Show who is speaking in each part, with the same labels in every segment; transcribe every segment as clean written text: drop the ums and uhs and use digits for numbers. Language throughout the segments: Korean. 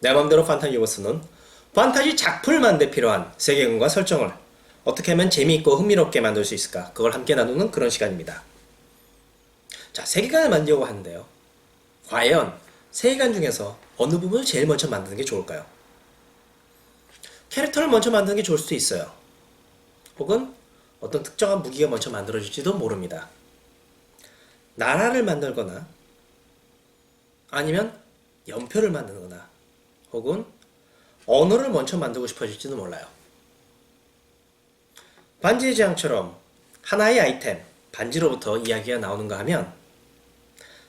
Speaker 1: 내 맘대로 판타지 유니버스는 판타지 작품을 만들 때 필요한 세계관과 설정을 어떻게 하면 재미있고 흥미롭게 만들 수 있을까? 그걸 함께 나누는 그런 시간입니다. 자, 세계관을 만들려고 하는데요. 과연 세계관 중에서 어느 부분을 제일 먼저 만드는 게 좋을까요? 캐릭터를 먼저 만드는 게 좋을 수도 있어요. 혹은 어떤 특정한 무기가 먼저 만들어질지도 모릅니다. 나라를 만들거나 아니면 연표를 만드거나 혹은 언어를 먼저 만들고 싶어질지도 몰라요. 반지의 제왕처럼 하나의 아이템, 반지로부터 이야기가 나오는가 하면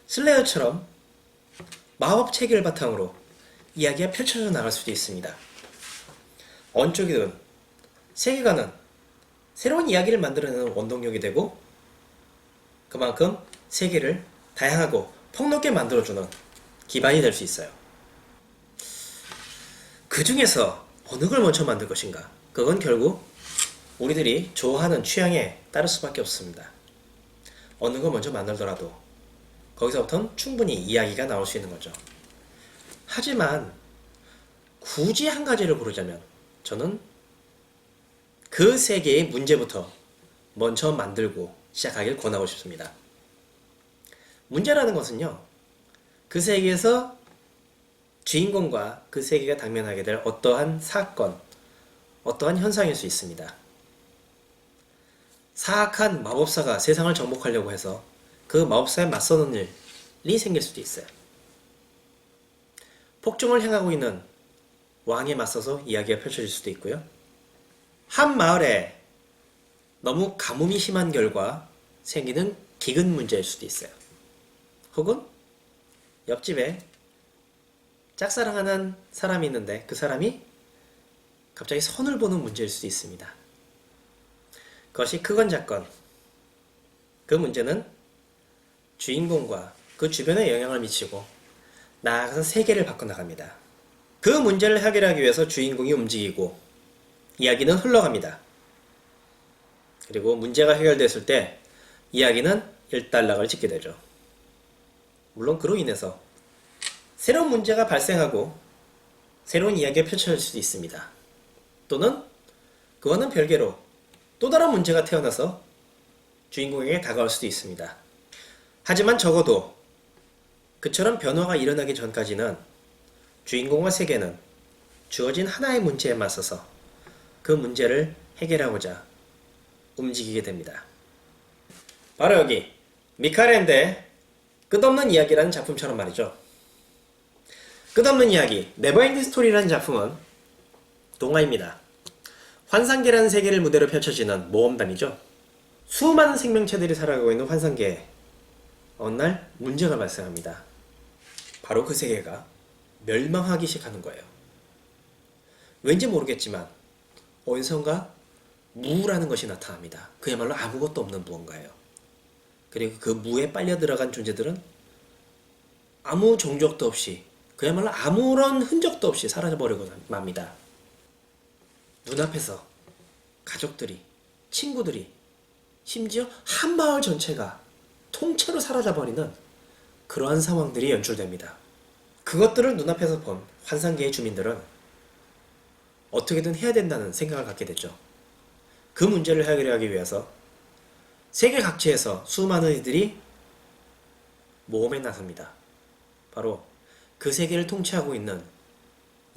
Speaker 1: 슬레이어처럼 마법 체계를 바탕으로 이야기가 펼쳐져 나갈 수도 있습니다. 어느 쪽이든 세계관은 새로운 이야기를 만들어내는 원동력이 되고 그만큼 세계를 다양하고 폭넓게 만들어주는 기반이 될 수 있어요. 그 중에서 어느 걸 먼저 만들 것인가? 그건 결국 우리들이 좋아하는 취향에 따를 수밖에 없습니다. 어느 걸 먼저 만들더라도 거기서부터는 충분히 이야기가 나올 수 있는 거죠. 하지만 굳이 한 가지를 고르자면 저는 그 세계의 문제부터 먼저 만들고 시작하길 권하고 싶습니다. 문제라는 것은요, 그 세계에서 주인공과 그 세계가 당면하게 될 어떠한 사건, 어떠한 현상일 수 있습니다. 사악한 마법사가 세상을 정복하려고 해서 그 마법사에 맞서는 일이 생길 수도 있어요. 폭정을 행하고 있는 왕에 맞서서 이야기가 펼쳐질 수도 있고요. 한 마을에 너무 가뭄이 심한 결과 생기는 기근 문제일 수도 있어요. 혹은 옆집에 짝사랑하는 사람이 있는데 그 사람이 갑자기 선을 보는 문제일 수도 있습니다. 그것이 크건 작건 그 문제는 주인공과 그 주변에 영향을 미치고 나아가서 세계를 바꿔나갑니다. 그 문제를 해결하기 위해서 주인공이 움직이고 이야기는 흘러갑니다. 그리고 문제가 해결됐을 때 이야기는 일단락을 짓게 되죠. 물론 그로 인해서 새로운 문제가 발생하고 새로운 이야기가 펼쳐질 수도 있습니다. 또는 그와는 별개로 또 다른 문제가 태어나서 주인공에게 다가올 수도 있습니다. 하지만 적어도 그처럼 변화가 일어나기 전까지는 주인공과 세계는 주어진 하나의 문제에 맞서서 그 문제를 해결하고자 움직이게 됩니다. 바로 여기 미카엘의 끝없는 이야기라는 작품처럼 말이죠. 끝없는 이야기, 네버엔딩 스토리라는 작품은 동화입니다. 환상계라는 세계를 무대로 펼쳐지는 모험담이죠. 수많은 생명체들이 살아가고 있는 환상계에 어느 날 문제가 발생합니다. 바로 그 세계가 멸망하기 시작하는 거예요. 왠지 모르겠지만 어디선가 무라는 것이 나타납니다. 그야말로 아무것도 없는 무언가예요. 그리고 그 무에 빨려 들어간 존재들은 아무 종족도 없이 그야말로 아무런 흔적도 없이 사라져버리고 맙니다. 눈앞에서 가족들이, 친구들이, 심지어 한 마을 전체가 통째로 사라져버리는 그러한 상황들이 연출됩니다. 그것들을 눈앞에서 본 환상계의 주민들은 어떻게든 해야 된다는 생각을 갖게 됐죠. 그 문제를 해결하기 위해서 세계 각지에서 수많은 이들이 모험에 나섭니다. 바로 그 세계를 통치하고 있는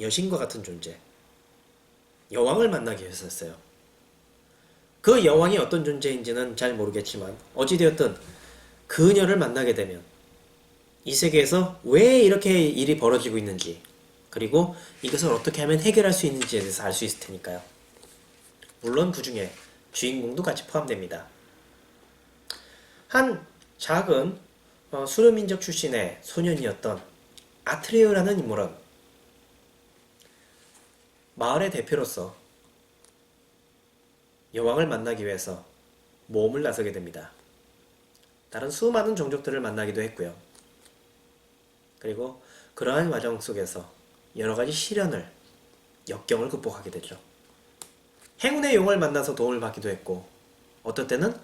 Speaker 1: 여신과 같은 존재, 여왕을 만나기 위해서였어요. 그 여왕이 어떤 존재인지는 잘 모르겠지만 어찌되었든 그녀를 만나게 되면 이 세계에서 왜 이렇게 일이 벌어지고 있는지 그리고 이것을 어떻게 하면 해결할 수 있는지에 대해서 알 수 있을 테니까요. 물론 그 중에 주인공도 같이 포함됩니다. 한 작은 수르민족 출신의 소년이었던 아트레우라는 인물은 마을의 대표로서 여왕을 만나기 위해서 모험을 나서게 됩니다. 다른 수많은 종족들을 만나기도 했고요. 그리고 그러한 과정 속에서 여러가지 시련을, 역경을 극복하게 되죠. 행운의 용을 만나서 도움을 받기도 했고 어떨 때는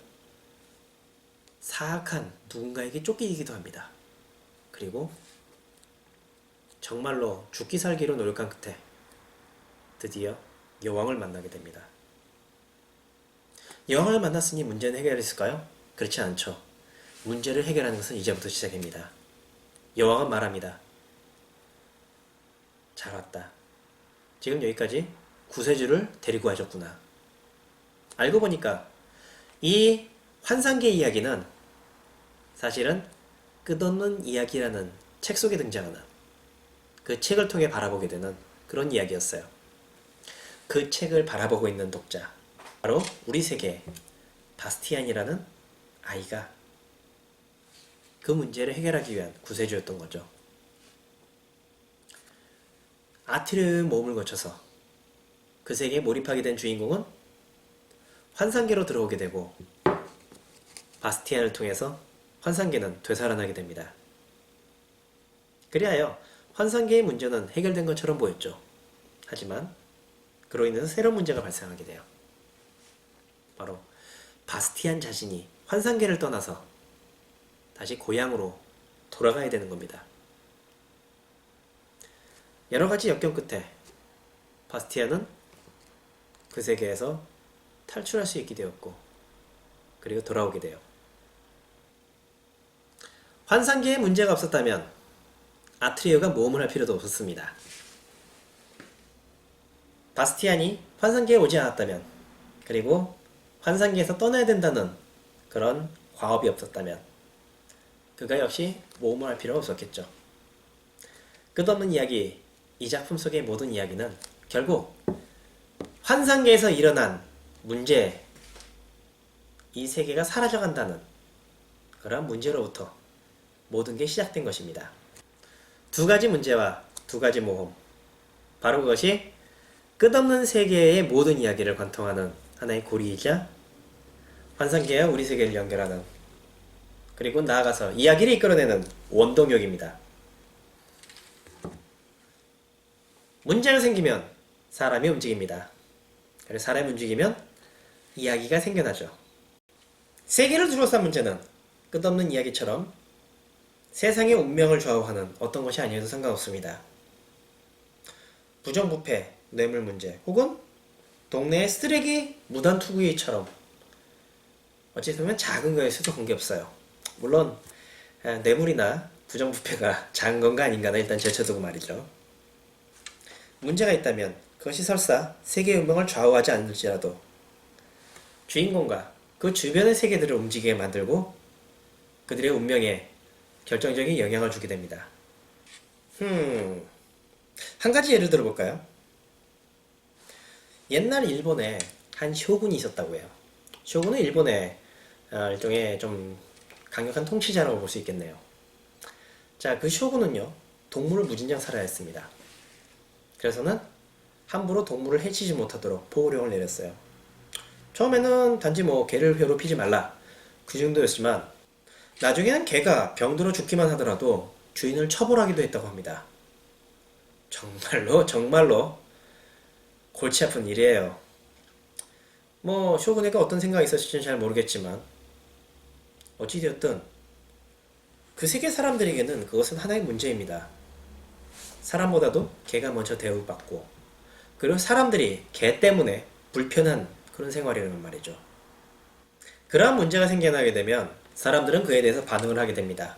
Speaker 1: 사악한 누군가에게 쫓기기도 합니다. 그리고 정말로 죽기 살기로 노력한 끝에 드디어 여왕을 만나게 됩니다. 여왕을 만났으니 문제는 해결했을까요? 그렇지 않죠. 문제를 해결하는 것은 이제부터 시작입니다. 여왕은 말합니다. 잘 왔다. 지금 여기까지 구세주를 데리고 와줬구나. 알고 보니까 이 환상계 이야기는 사실은 끝없는 이야기라는 책 속에 등장하는 그 책을 통해 바라보게 되는 그런 이야기였어요. 그 책을 바라보고 있는 독자, 바로 우리 세계 바스티안이라는 아이가 그 문제를 해결하기 위한 구세주였던 거죠. 아트르의 몸을 거쳐서 그 세계에 몰입하게 된 주인공은 환상계로 들어오게 되고 바스티안을 통해서 환상계는 되살아나게 됩니다. 그리하여 환상계의 문제는 해결된 것처럼 보였죠. 하지만 그로 인해서 새로운 문제가 발생하게 돼요. 바로 바스티안 자신이 환상계를 떠나서 다시 고향으로 돌아가야 되는 겁니다. 여러 가지 역경 끝에 바스티안은 그 세계에서 탈출할 수 있게 되었고, 그리고 돌아오게 돼요. 환상계에 문제가 없었다면 아트리오가 모험을 할 필요도 없었습니다. 바스티안이 환상계에 오지 않았다면, 그리고 환상계에서 떠나야 된다는 그런 과업이 없었다면 그가 역시 모험을 할 필요가 없었겠죠. 끝없는 이야기, 이 작품 속의 모든 이야기는 결국 환상계에서 일어난 문제, 이 세계가 사라져간다는 그런 문제로부터 모든 게 시작된 것입니다. 두 가지 문제와 두 가지 모험, 바로 그것이 끝없는 세계의 모든 이야기를 관통하는 하나의 고리이자 환상계와 우리 세계를 연결하는, 그리고 나아가서 이야기를 이끌어내는 원동력입니다. 문제가 생기면 사람이 움직입니다. 그래서 사람이 움직이면 이야기가 생겨나죠. 세계를 둘러싼 문제는 끝없는 이야기처럼 세상의 운명을 좌우하는 어떤 것이 아니어도 상관없습니다. 부정부패, 뇌물 문제, 혹은 동네의 쓰레기 무단 투기처럼 어찌 보면 작은 거에서도 관계없어요. 물론 뇌물이나 부정부패가 작은 건가 아닌가는 일단 제쳐두고 말이죠. 문제가 있다면 그것이 설사 세계의 운명을 좌우하지 않을지라도 주인공과 그 주변의 세계들을 움직이게 만들고 그들의 운명에 결정적인 영향을 주게 됩니다. 한 가지 예를 들어볼까요? 옛날 일본에 한 쇼군이 있었다고 해요. 쇼군은 일본의 일종의 좀 강력한 통치자라고 볼 수 있겠네요. 자, 그 쇼군은요, 동물을 무진장 살아야 했습니다. 그래서는 함부로 동물을 해치지 못하도록 보호령을 내렸어요. 처음에는 단지 개를 괴롭히지 말라, 그 정도였지만 나중에는 개가 병들어 죽기만 하더라도 주인을 처벌하기도 했다고 합니다. 정말로 골치 아픈 일이에요. 쇼군에게 어떤 생각이 있었을지는 잘 모르겠지만 어찌되었든 그 세계 사람들에게는 그것은 하나의 문제입니다. 사람보다도 개가 먼저 대우받고, 그리고 사람들이 개 때문에 불편한 그런 생활이라는 말이죠. 그러한 문제가 생겨나게 되면 사람들은 그에 대해서 반응을 하게 됩니다.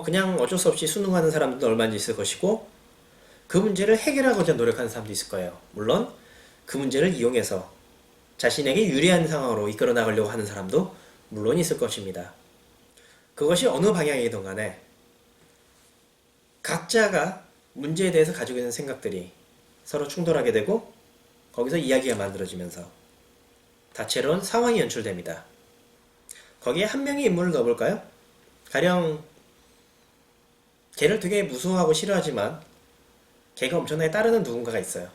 Speaker 1: 그냥 어쩔 수 없이 순응하는 사람들도 얼마나 있을 것이고, 그 문제를 해결하고자 노력하는 사람도 있을 거예요. 물론 그 문제를 이용해서 자신에게 유리한 상황으로 이끌어 나가려고 하는 사람도 물론 있을 것입니다. 그것이 어느 방향이든 간에 각자가 문제에 대해서 가지고 있는 생각들이 서로 충돌하게 되고, 거기서 이야기가 만들어지면서 다채로운 상황이 연출됩니다. 거기에 한 명의 인물을 넣어볼까요? 가령 개를 되게 무서워하고 싫어하지만 개가 엄청나게 따르는 누군가가 있어요.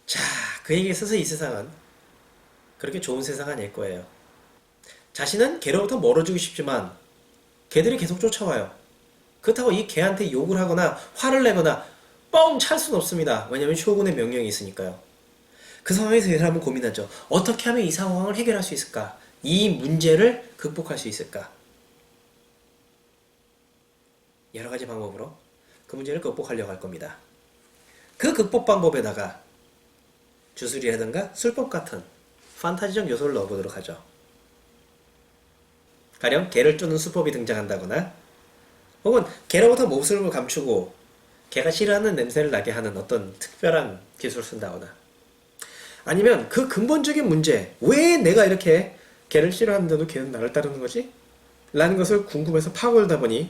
Speaker 1: 자, 그에게 있어서 이 세상은 그렇게 좋은 세상은 아닐 거예요. 자신은 개로부터 멀어지고 싶지만 개들이 계속 쫓아와요. 그렇다고 이 개한테 욕을 하거나 화를 내거나 뻥 찰 수는 없습니다. 왜냐하면 쇼군의 명령이 있으니까요. 그 상황에서 이 사람은 고민하죠. 어떻게 하면 이 상황을 해결할 수 있을까? 이 문제를 극복할 수 있을까? 여러 가지 방법으로 그 문제를 극복하려고 할 겁니다. 그 극복 방법에다가 주술이라든가 술법 같은 판타지적 요소를 넣어보도록 하죠. 가령 개를 쫓는 수법이 등장한다거나 혹은 개로부터 모습을 감추고 개가 싫어하는 냄새를 나게 하는 어떤 특별한 기술을 쓴다거나 아니면 그 근본적인 문제, 왜 내가 이렇게 개를 싫어하는데도 개는 나를 따르는 거지? 라는 것을 궁금해서 파고들다 보니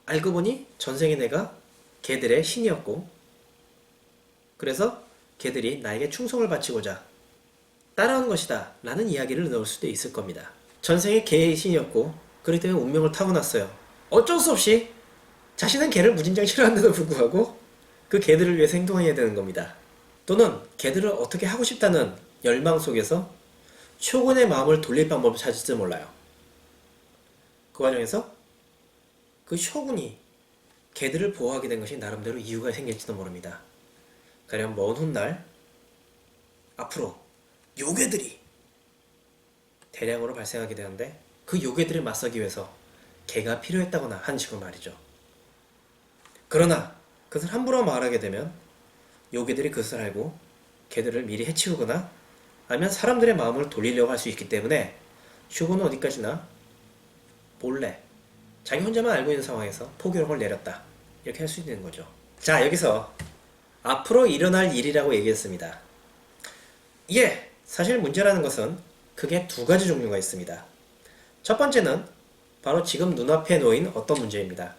Speaker 1: 알고 보니 전생에 내가 개들의 신이었고 그래서 개들이 나에게 충성을 바치고자 따라오는 것이다 라는 이야기를 넣을 수도 있을 겁니다. 전생에 개의 신이었고 그렇기 때문에 운명을 타고났어요. 어쩔 수 없이 자신은 개를 무진장 싫어하는데도 불구하고 그 개들을 위해서 행동해야 되는 겁니다. 또는 개들을 어떻게 하고 싶다는 열망 속에서 쇼군의 마음을 돌릴 방법을 찾을지 몰라요. 그 과정에서 그 쇼군이 개들을 보호하게 된 것이 나름대로 이유가 생길지도 모릅니다. 가령 먼 훗날 앞으로 요괴들이 대량으로 발생하게 되는데 그 요괴들을 맞서기 위해서 개가 필요했다거나 하는 식으로 말이죠. 그러나 그것을 함부로 말하게 되면 요괴들이 그것을 알고 개들을 미리 해치우거나 아니면 사람들의 마음을 돌리려고 할 수 있기 때문에 쇼군은 어디까지나 몰래 자기 혼자만 알고 있는 상황에서 포교령을 내렸다 이렇게 할 수 있는 거죠. 자, 여기서 앞으로 일어날 일이라고 얘기했습니다. 사실 문제라는 것은 크게 두 가지 종류가 있습니다. 첫 번째는 바로 지금 눈앞에 놓인 어떤 문제입니다.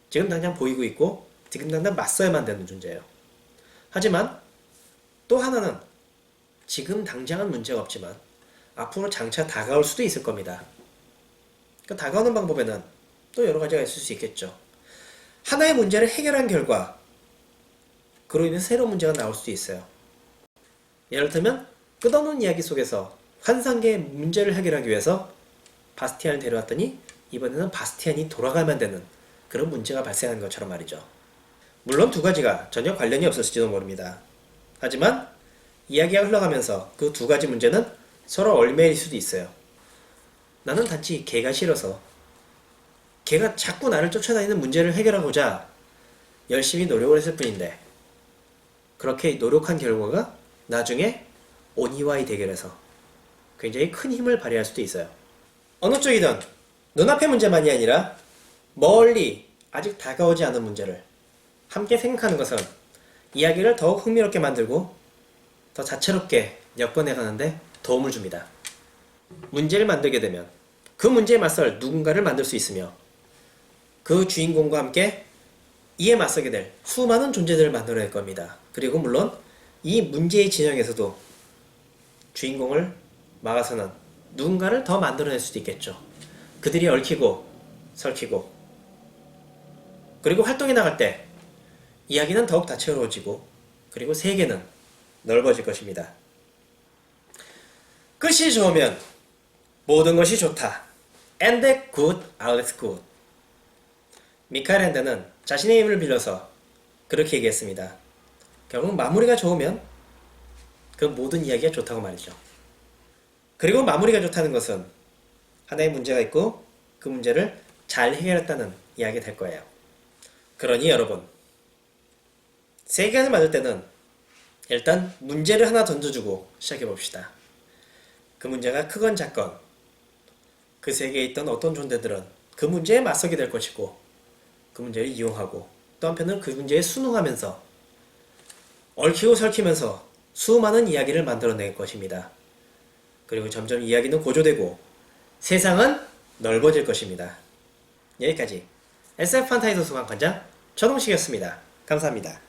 Speaker 1: 지금 당장 보이고 있고 지금 당장 맞서야만 되는 문제예요. 하지만 또 하나는 지금 당장은 문제가 없지만 앞으로 장차 다가올 수도 있을 겁니다. 그 다가오는 방법에는 또 여러 가지가 있을 수 있겠죠. 하나의 문제를 해결한 결과 그로 인해 새로운 문제가 나올 수도 있어요. 예를 들면 끝없는 이야기 속에서 환상계의 문제를 해결하기 위해서 바스티안을 데려왔더니 이번에는 바스티안이 돌아가면 되는 그런 문제가 발생한 것처럼 말이죠. 물론 두 가지가 전혀 관련이 없었을지도 모릅니다. 하지만 이야기가 흘러가면서 그 두 가지 문제는 서로 얽매일 수도 있어요. 나는 단지 개가 싫어서 개가 자꾸 나를 쫓아다니는 문제를 해결하고자 열심히 노력을 했을 뿐인데 그렇게 노력한 결과가 나중에 오니와의 대결에서 굉장히 큰 힘을 발휘할 수도 있어요. 어느 쪽이든 눈앞의 문제만이 아니라 멀리 아직 다가오지 않은 문제를 함께 생각하는 것은 이야기를 더욱 흥미롭게 만들고 더 다채롭게 엮어내 가는데 도움을 줍니다. 문제를 만들게 되면 그 문제에 맞설 누군가를 만들 수 있으며 그 주인공과 함께 이에 맞서게 될 수많은 존재들을 만들어낼 겁니다. 그리고 물론 이 문제의 진영에서도 주인공을 막아서는 누군가를 더 만들어낼 수도 있겠죠. 그들이 얽히고 설키고 그리고 활동해 나갈 때 이야기는 더욱 다채로워지고 그리고 세계는 넓어질 것입니다. 끝이 좋으면 모든 것이 좋다. And good, Alex good. 미카엘 핸데는 자신의 힘을 빌려서 그렇게 얘기했습니다. 결국 마무리가 좋으면 그 모든 이야기가 좋다고 말이죠. 그리고 마무리가 좋다는 것은 하나의 문제가 있고 그 문제를 잘 해결했다는 이야기가 될 거예요. 그러니 여러분, 세계관을 만들 때는 일단 문제를 하나 던져주고 시작해봅시다. 그 문제가 크건 작건 그 세계에 있던 어떤 존재들은 그 문제에 맞서게 될 것이고 그 문제를 이용하고 또 한편은 그 문제에 순응하면서 얽히고 설키면서 수많은 이야기를 만들어낼 것입니다. 그리고 점점 이야기는 고조되고 세상은 넓어질 것입니다. 여기까지 SF 판타지 도서관 관장 전홍식이었습니다. 감사합니다.